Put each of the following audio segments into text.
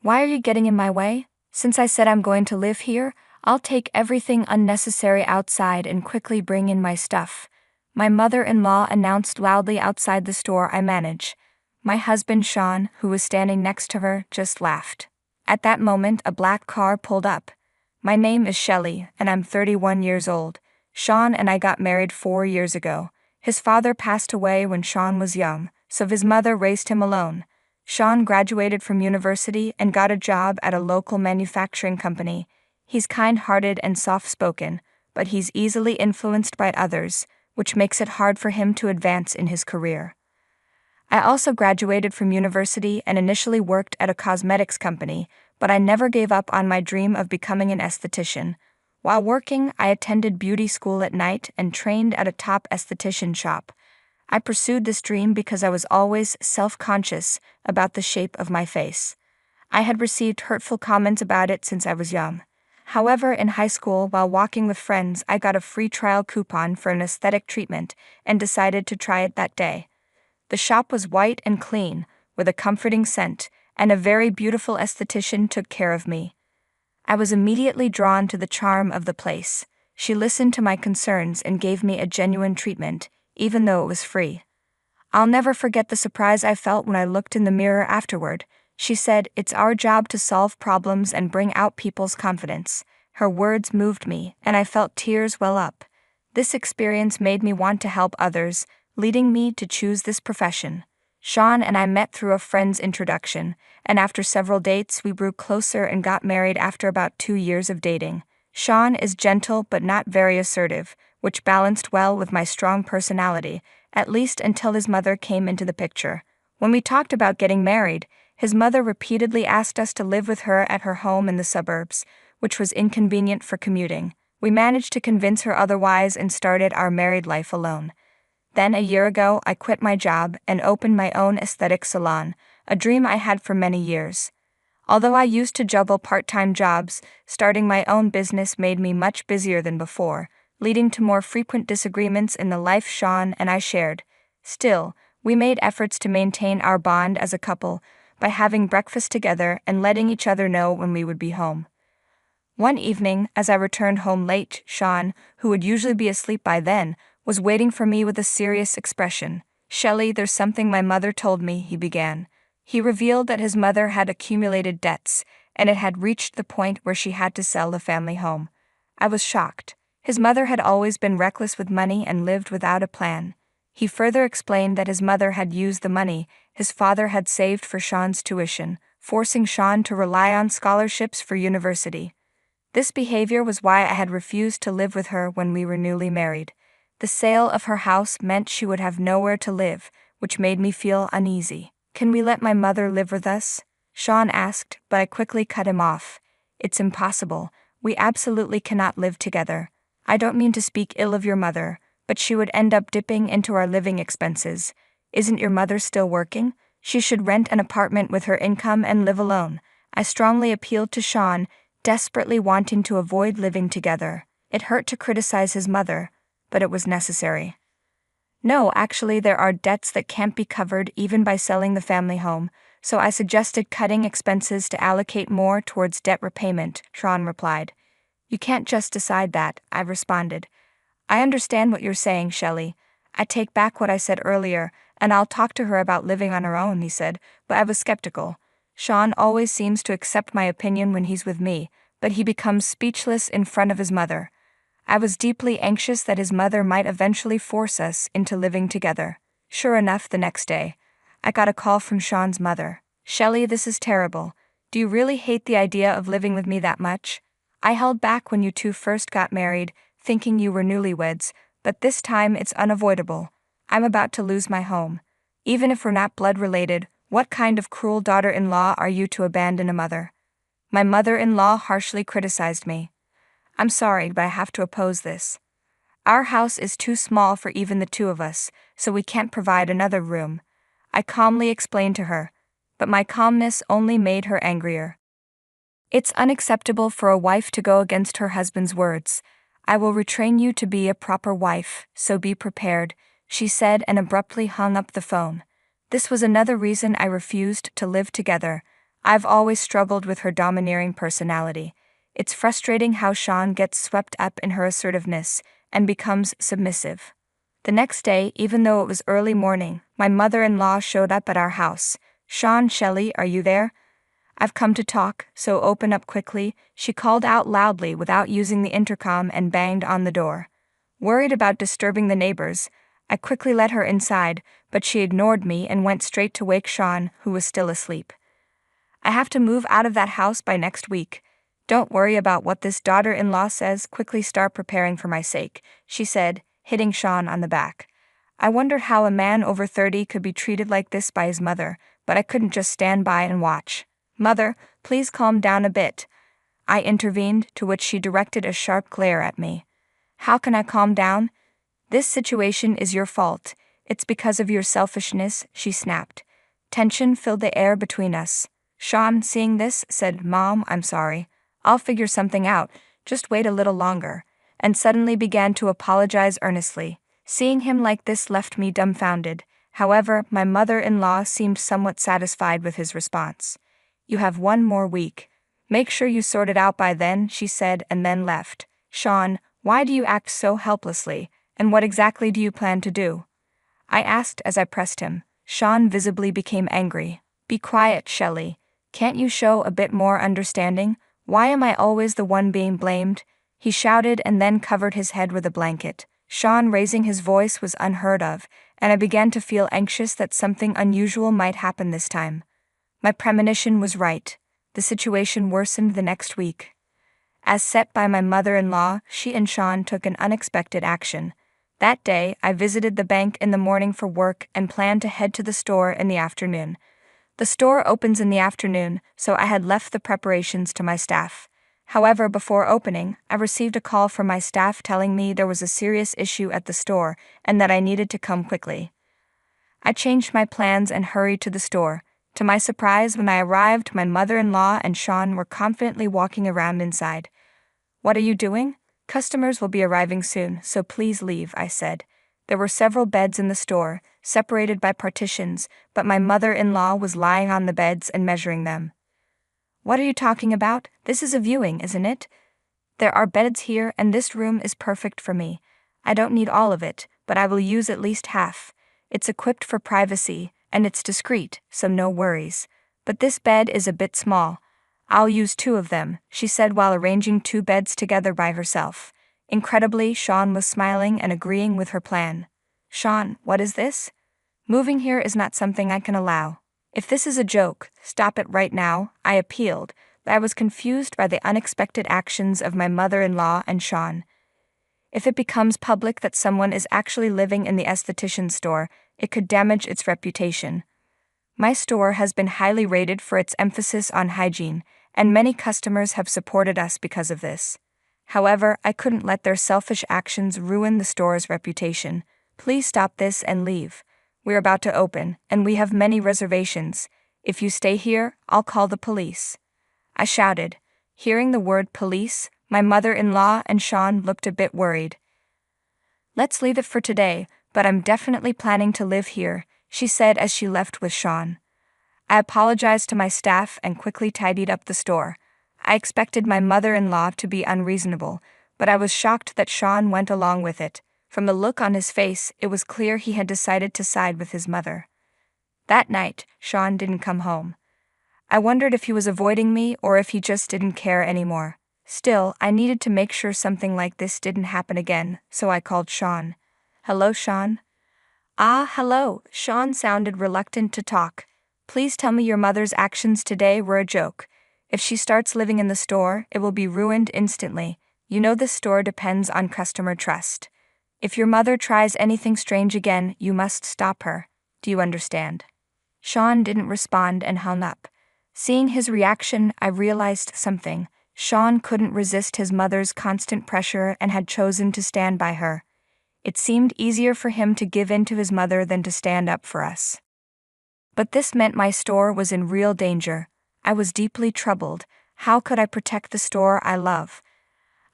Why are you getting in my way? Since I said I'm going to live here, I'll take everything unnecessary outside and quickly bring in my stuff. My mother-in-law announced loudly outside the store I manage. My husband Sean, who was standing next to her, just laughed. At that moment, a black car pulled up. My name is Shelley, and I'm 31 years old. Sean and I got married 4 years ago. His father passed away when Sean was young, so his mother raised him alone. Sean graduated from university and got a job at a local manufacturing company. He's kind-hearted and soft-spoken, but he's easily influenced by others, which makes it hard for him to advance in his career. I also graduated from university and initially worked at a cosmetics company, but I never gave up on my dream of becoming an esthetician. While working, I attended beauty school at night and trained at a top esthetician shop. I pursued this dream because I was always self-conscious about the shape of my face. I had received hurtful comments about it since I was young. However, in high school, while walking with friends, I got a free trial coupon for an aesthetic treatment and decided to try it that day. The shop was white and clean, with a comforting scent, and a very beautiful esthetician took care of me. I was immediately drawn to the charm of the place. She listened to my concerns and gave me a genuine treatment, even though it was free. I'll never forget the surprise I felt when I looked in the mirror afterward. She said, "It's our job to solve problems and bring out people's confidence." Her words moved me, and I felt tears well up. This experience made me want to help others, leading me to choose this profession. Sean and I met through a friend's introduction, and after several dates we grew closer and got married after about 2 years of dating. Sean is gentle but not very assertive, which balanced well with my strong personality, at least until his mother came into the picture. When we talked about getting married, his mother repeatedly asked us to live with her at her home in the suburbs, which was inconvenient for commuting. We managed to convince her otherwise and started our married life alone. Then a year ago, I quit my job and opened my own aesthetic salon, a dream I had for many years. Although I used to juggle part-time jobs, starting my own business made me much busier than before, leading to more frequent disagreements in the life Sean and I shared. Still, we made efforts to maintain our bond as a couple by having breakfast together and letting each other know when we would be home. One evening, as I returned home late, Sean, who would usually be asleep by then, was waiting for me with a serious expression. "Shelley, there's something my mother told me," he began. He revealed that his mother had accumulated debts, and it had reached the point where she had to sell the family home. I was shocked. His mother had always been reckless with money and lived without a plan. He further explained that his mother had used the money his father had saved for Sean's tuition, forcing Sean to rely on scholarships for university. This behavior was why I had refused to live with her when we were newly married. The sale of her house meant she would have nowhere to live, which made me feel uneasy. "Can we let my mother live with us?" Sean asked, but I quickly cut him off. "It's impossible. We absolutely cannot live together. I don't mean to speak ill of your mother, but she would end up dipping into our living expenses. Isn't your mother still working? She should rent an apartment with her income and live alone." I strongly appealed to Sean, desperately wanting to avoid living together. It hurt to criticize his mother, but it was necessary. "No, actually there are debts that can't be covered even by selling the family home, so I suggested cutting expenses to allocate more towards debt repayment," Sean replied. "You can't just decide that," I responded. "I understand what you're saying, Shelley. I take back what I said earlier, and I'll talk to her about living on her own," he said, but I was skeptical. Sean always seems to accept my opinion when he's with me, but he becomes speechless in front of his mother. I was deeply anxious that his mother might eventually force us into living together. Sure enough, the next day, I got a call from Sean's mother. "Shelley, this is terrible. Do you really hate the idea of living with me that much? I held back when you two first got married, thinking you were newlyweds, but this time it's unavoidable. I'm about to lose my home. Even if we're not blood-related, what kind of cruel daughter-in-law are you to abandon a mother?" My mother-in-law harshly criticized me. "I'm sorry, but I have to oppose this. Our house is too small for even the two of us, so we can't provide another room." I calmly explained to her, but my calmness only made her angrier. "It's unacceptable for a wife to go against her husband's words. I will retrain you to be a proper wife, so be prepared," she said and abruptly hung up the phone. This was another reason I refused to live together. I've always struggled with her domineering personality. It's frustrating how Sean gets swept up in her assertiveness and becomes submissive. The next day, even though it was early morning, my mother-in-law showed up at our house. "Sean, Shelley, are you there? I've come to talk, so open up quickly," she called out loudly without using the intercom and banged on the door. Worried about disturbing the neighbors, I quickly let her inside, but she ignored me and went straight to wake Sean, who was still asleep. "I have to move out of that house by next week. Don't worry about what this daughter-in-law says, quickly start preparing for my sake," she said, hitting Sean on the back. I wondered how a man over 30 could be treated like this by his mother, but I couldn't just stand by and watch. "Mother, please calm down a bit," I intervened, to which she directed a sharp glare at me. "How can I calm down? This situation is your fault. It's because of your selfishness," she snapped. Tension filled the air between us. Sean, seeing this, said, "Mom, I'm sorry. I'll figure something out, just wait a little longer," and suddenly began to apologize earnestly. Seeing him like this left me dumbfounded. However, my mother-in-law seemed somewhat satisfied with his response. "You have 1 more week. Make sure you sort it out by then," she said, and then left. "Sean, why do you act so helplessly, and what exactly do you plan to do?" I asked as I pressed him. Sean visibly became angry. "Be quiet, Shelley. Can't you show a bit more understanding? Why am I always the one being blamed?" he shouted and then covered his head with a blanket. Sean raising his voice was unheard of, and I began to feel anxious that something unusual might happen this time. My premonition was right. The situation worsened the next week. As set by my mother-in-law, she and Sean took an unexpected action. That day, I visited the bank in the morning for work and planned to head to the store in the afternoon. The store opens in the afternoon, so I had left the preparations to my staff. However, before opening, I received a call from my staff telling me there was a serious issue at the store and that I needed to come quickly. I changed my plans and hurried to the store. To my surprise, when I arrived, my mother-in-law and Sean were confidently walking around inside. "What are you doing? Customers will be arriving soon, so please leave," I said. There were several beds in the store, separated by partitions, but my mother-in-law was lying on the beds and measuring them. "What are you talking about? This is a viewing, isn't it? There are beds here and this room is perfect for me. I don't need all of it, but I will use at least half. It's equipped for privacy, and it's discreet, so no worries. But this bed is a bit small. I'll use 2 of them," she said while arranging 2 beds together by herself. Incredibly, Sean was smiling and agreeing with her plan. "Sean, what is this? Moving here is not something I can allow. If this is a joke, stop it right now," I appealed, but I was confused by the unexpected actions of my mother-in-law and Sean. If it becomes public that someone is actually living in the esthetician store, it could damage its reputation. My store has been highly rated for its emphasis on hygiene, and many customers have supported us because of this. However, I couldn't let their selfish actions ruin the store's reputation. "Please stop this and leave. We're about to open, and we have many reservations. If you stay here, I'll call the police," I shouted. Hearing the word police, my mother-in-law and Sean looked a bit worried. "Let's leave it for today, but I'm definitely planning to live here," she said as she left with Sean. I apologized to my staff and quickly tidied up the store. I expected my mother-in-law to be unreasonable, but I was shocked that Sean went along with it. From the look on his face, it was clear he had decided to side with his mother. That night, Sean didn't come home. I wondered if he was avoiding me or if he just didn't care anymore. Still, I needed to make sure something like this didn't happen again, so I called Sean. "Hello, Sean?" "Ah, hello." Sean sounded reluctant to talk. "Please tell me your mother's actions today were a joke. If she starts living in the store, it will be ruined instantly. You know this store depends on customer trust. If your mother tries anything strange again, you must stop her. Do you understand?" Sean didn't respond and hung up. Seeing his reaction, I realized something. Sean couldn't resist his mother's constant pressure and had chosen to stand by her. It seemed easier for him to give in to his mother than to stand up for us. But this meant my store was in real danger. I was deeply troubled. How could I protect the store I love?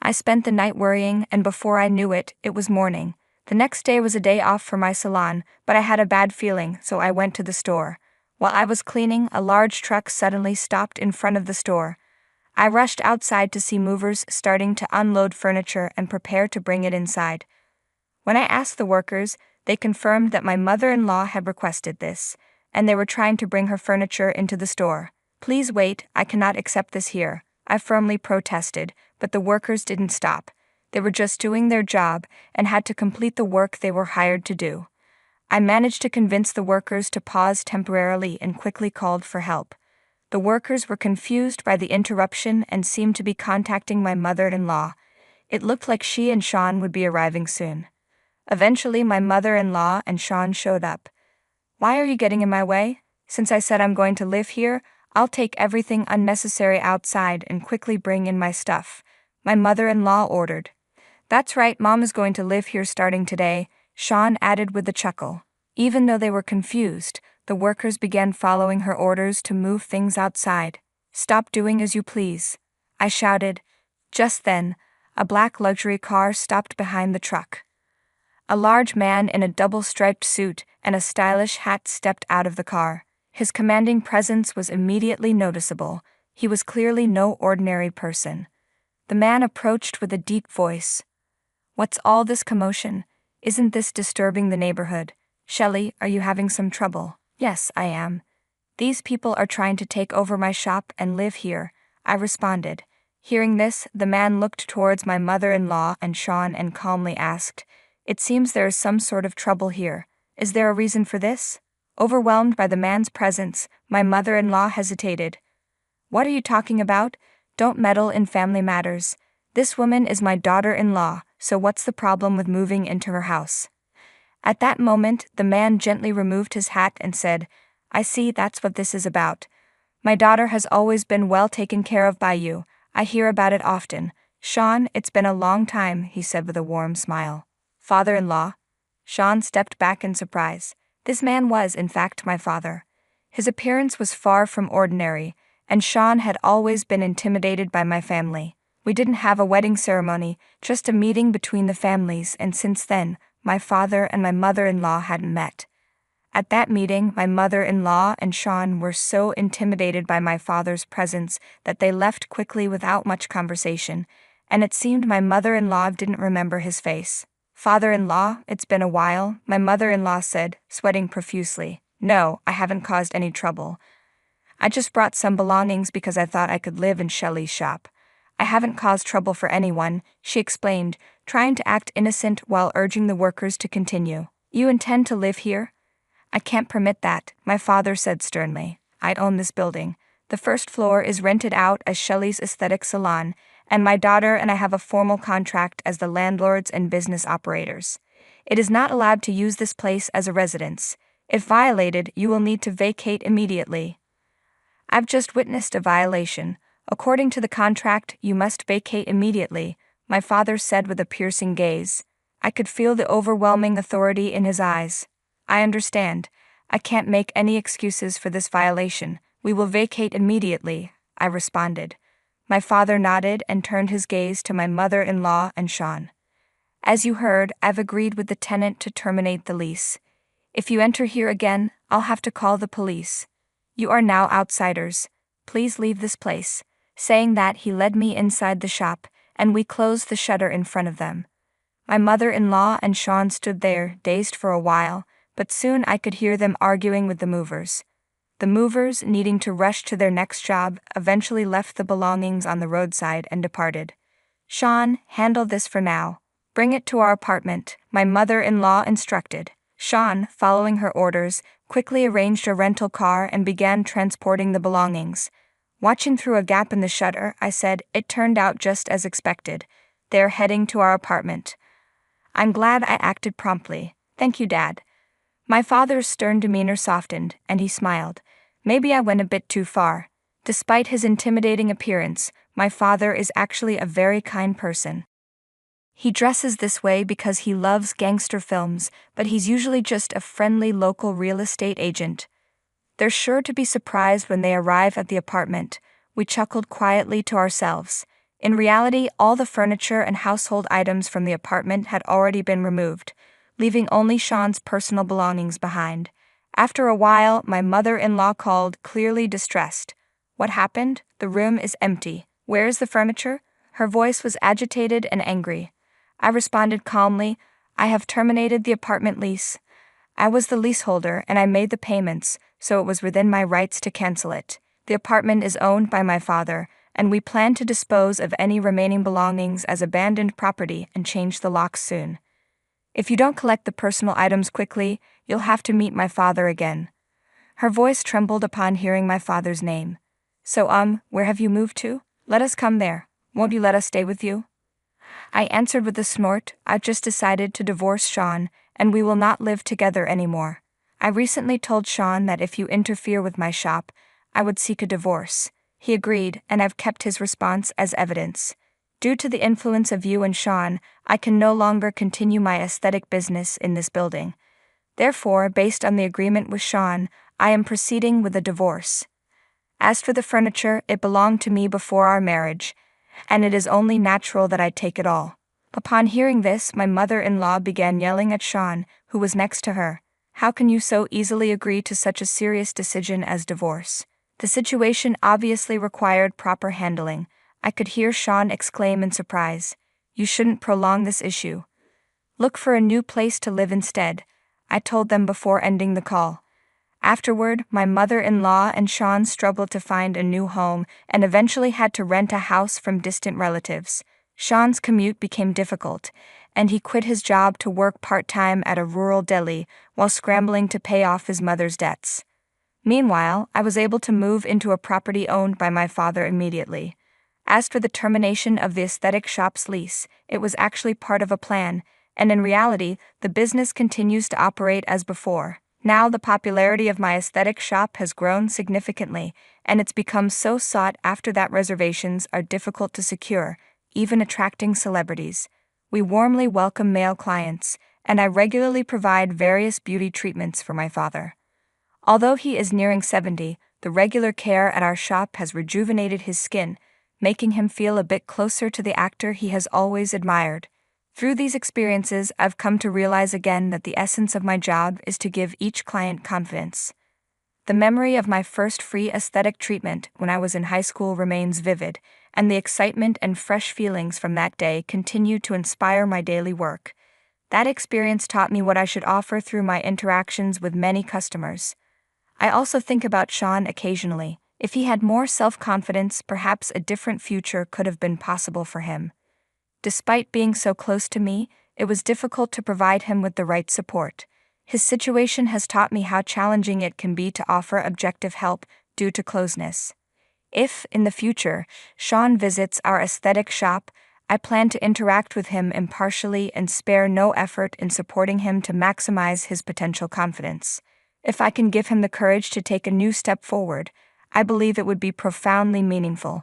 I spent the night worrying, and before I knew it, it was morning. The next day was a day off for my salon, but I had a bad feeling, so I went to the store. While I was cleaning, a large truck suddenly stopped in front of the store. I rushed outside to see movers starting to unload furniture and prepare to bring it inside. When I asked the workers, they confirmed that my mother-in-law had requested this, and they were trying to bring her furniture into the store. "Please wait, I cannot accept this here," I firmly protested, but the workers didn't stop. They were just doing their job and had to complete the work they were hired to do. I managed to convince the workers to pause temporarily and quickly called for help. The workers were confused by the interruption and seemed to be contacting my mother-in-law. It looked like she and Sean would be arriving soon. Eventually, my mother-in-law and Sean showed up. "Why are you getting in my way? Since I said I'm going to live here, I'll take everything unnecessary outside and quickly bring in my stuff," my mother-in-law ordered. "That's right, Mom is going to live here starting today," Sean added with a chuckle. Even though they were confused, the workers began following her orders to move things outside. "Stop doing as you please," I shouted. Just then, a black luxury car stopped behind the truck. A large man in a double-striped suit and a stylish hat stepped out of the car. His commanding presence was immediately noticeable. He was clearly no ordinary person. The man approached with a deep voice. "What's all this commotion? Isn't this disturbing the neighborhood? Shelley, are you having some trouble?" "Yes, I am. These people are trying to take over my shop and live here," I responded. Hearing this, the man looked towards my mother-in-law and Sean and calmly asked, "It seems there is some sort of trouble here. Is there a reason for this?" Overwhelmed by the man's presence, my mother-in-law hesitated. "What are you talking about? Don't meddle in family matters. This woman is my daughter-in-law, so what's the problem with moving into her house?" At that moment, the man gently removed his hat and said, "I see that's what this is about. My daughter has always been well taken care of by you. I hear about it often. Sean, it's been a long time," he said with a warm smile. "Father-in-law?" Sean stepped back in surprise. This man was, in fact, my father. His appearance was far from ordinary, and Sean had always been intimidated by my family. We didn't have a wedding ceremony, just a meeting between the families, and since then, my father and my mother-in-law hadn't met. At that meeting, my mother-in-law and Sean were so intimidated by my father's presence that they left quickly without much conversation, and it seemed my mother-in-law didn't remember his face. "Father-in-law, it's been a while," my mother-in-law said, sweating profusely. "No, I haven't caused any trouble. I just brought some belongings because I thought I could live in Shelley's shop. I haven't caused trouble for anyone," she explained, trying to act innocent while urging the workers to continue. "You intend to live here?" "I can't permit that," my father said sternly. "I own this building. The first floor is rented out as Shelley's aesthetic salon, and my daughter and I have a formal contract as the landlords and business operators. It is not allowed to use this place as a residence. If violated, you will need to vacate immediately." "I've just witnessed a violation. According to the contract, you must vacate immediately," my father said with a piercing gaze. I could feel the overwhelming authority in his eyes. "I understand. I can't make any excuses for this violation. We will vacate immediately," I responded. My father nodded and turned his gaze to my mother-in-law and Sean. "As you heard, I've agreed with the tenant to terminate the lease. If you enter here again, I'll have to call the police. You are now outsiders. Please leave this place." Saying that, he led me inside the shop, and we closed the shutter in front of them. My mother-in-law and Sean stood there, dazed for a while, but soon I could hear them arguing with the movers. The movers, needing to rush to their next job, eventually left the belongings on the roadside and departed. "Sean, handle this for now. Bring it to our apartment," my mother-in-law instructed. Sean, following her orders, quickly arranged a rental car and began transporting the belongings. Watching through a gap in the shutter, I said, "It turned out just as expected. They're heading to our apartment." "I'm glad I acted promptly. Thank you, Dad." My father's stern demeanor softened, and he smiled. Maybe I went a bit too far. Despite his intimidating appearance, my father is actually a very kind person. He dresses this way because he loves gangster films, but he's usually just a friendly local real estate agent. They're sure to be surprised when they arrive at the apartment. We chuckled quietly to ourselves. In reality, all the furniture and household items from the apartment had already been removed, leaving only Sean's personal belongings behind. After a while, my mother-in-law called, clearly distressed. What happened? The room is empty. Where is the furniture? Her voice was agitated and angry. I responded calmly, I have terminated the apartment lease. I was the leaseholder and I made the payments, so it was within my rights to cancel it. The apartment is owned by my father, and we plan to dispose of any remaining belongings as abandoned property and change the locks soon. If you don't collect the personal items quickly, you'll have to meet my father again. Her voice trembled upon hearing my father's name. So, where have you moved to? Let us come there. Won't you let us stay with you? I answered with a snort, I've just decided to divorce Sean, and we will not live together anymore. I recently told Sean that if you interfere with my shop, I would seek a divorce. He agreed, and I've kept his response as evidence. Due to the influence of you and Sean, I can no longer continue my aesthetic business in this building. Therefore, based on the agreement with Sean, I am proceeding with a divorce. As for the furniture, it belonged to me before our marriage, and it is only natural that I take it all. Upon hearing this, my mother-in-law began yelling at Sean, who was next to her. How can you so easily agree to such a serious decision as divorce? The situation obviously required proper handling. I could hear Sean exclaim in surprise. You shouldn't prolong this issue. Look for a new place to live instead, I told them before ending the call. Afterward, my mother-in-law and Sean struggled to find a new home and eventually had to rent a house from distant relatives. Sean's commute became difficult, and he quit his job to work part-time at a rural deli while scrambling to pay off his mother's debts. Meanwhile, I was able to move into a property owned by my father immediately. As for the termination of the aesthetic shop's lease, it was actually part of a plan, and in reality, the business continues to operate as before. Now the popularity of my aesthetic shop has grown significantly, and it's become so sought after that reservations are difficult to secure, even attracting celebrities. We warmly welcome male clients, and I regularly provide various beauty treatments for my father. Although he is nearing 70, the regular care at our shop has rejuvenated his skin, making him feel a bit closer to the actor he has always admired. Through these experiences, I've come to realize again that the essence of my job is to give each client confidence. The memory of my first free aesthetic treatment when I was in high school remains vivid, and the excitement and fresh feelings from that day continue to inspire my daily work. That experience taught me what I should offer through my interactions with many customers. I also think about Sean occasionally. If he had more self-confidence, perhaps a different future could have been possible for him. Despite being so close to me, it was difficult to provide him with the right support. His situation has taught me how challenging it can be to offer objective help due to closeness. If, in the future, Sean visits our aesthetic shop, I plan to interact with him impartially and spare no effort in supporting him to maximize his potential confidence. If I can give him the courage to take a new step forward, I believe it would be profoundly meaningful.